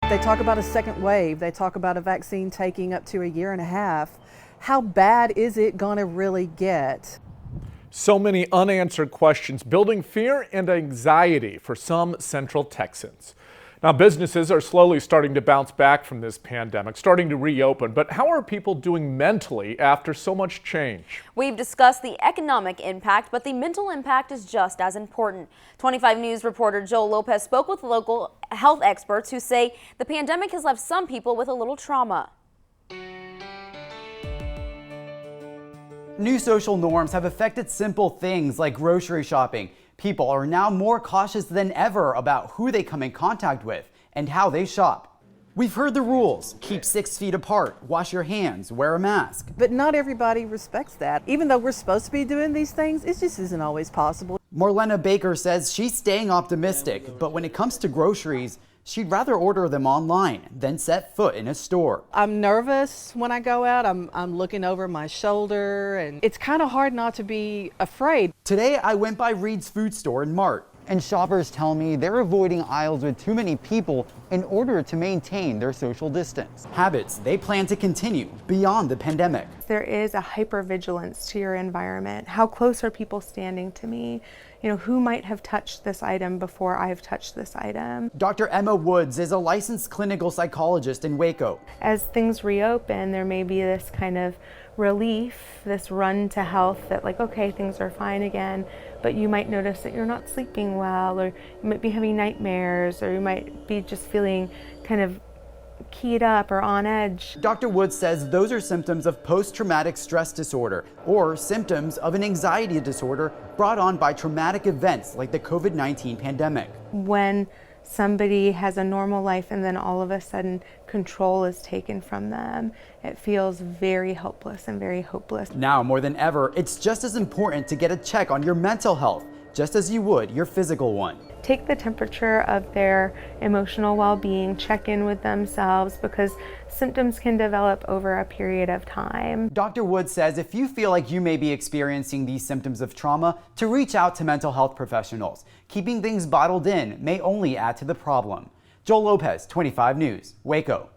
They talk about a second wave. They talk about a vaccine taking up to a year and a half. How bad is it going to really get? So many unanswered questions, building fear and anxiety for some Central Texans. Now, businesses are slowly starting to bounce back from this pandemic, starting to reopen. But how are people doing mentally after so much change? We've discussed the economic impact, but the mental impact is just as important. 25 News reporter Joel Lopez spoke with local health experts who say the pandemic has left some people with a little trauma. New social norms have affected simple things like grocery shopping. People are now more cautious than ever about who they come in contact with and how they shop. We've heard the rules: keep 6 feet apart, wash your hands, wear a mask. But not everybody respects that. Even though we're supposed to be doing these things, it just isn't always possible. Marlena Baker says she's staying optimistic, but when it comes to groceries, she'd rather order them online than set foot in a store. I'm nervous when I go out. I'm looking over my shoulder, and it's kind of hard not to be afraid. Today, I went by Reed's Food Store in Mart, and shoppers tell me they're avoiding aisles with too many people in order to maintain their social distance. Habits they plan to continue beyond the pandemic. There is a hypervigilance to your environment. How close are people standing to me? You know, who might have touched this item before I've touched this item? Dr. Emma Woods is a licensed clinical psychologist in Waco. As things reopen, there may be this kind of relief, this run to health that like, okay, things are fine again, but you might notice that you're not sleeping well, or you might be having nightmares, or you might be just feeling kind of keyed up or on edge. Dr. Woods says those are symptoms of post-traumatic stress disorder or symptoms of an anxiety disorder brought on by traumatic events like the COVID-19 pandemic. When somebody has a normal life and then all of a sudden control is taken from them, it feels very helpless and very hopeless. Now more than ever, it's just as important to get a check on your mental health, just as you would your physical one. Take the temperature of their emotional well-being, check in with themselves, because symptoms can develop over a period of time. Dr. Woods says if you feel like you may be experiencing these symptoms of trauma, to reach out to mental health professionals. Keeping things bottled in may only add to the problem. Joel Lopez, 25 News, Waco.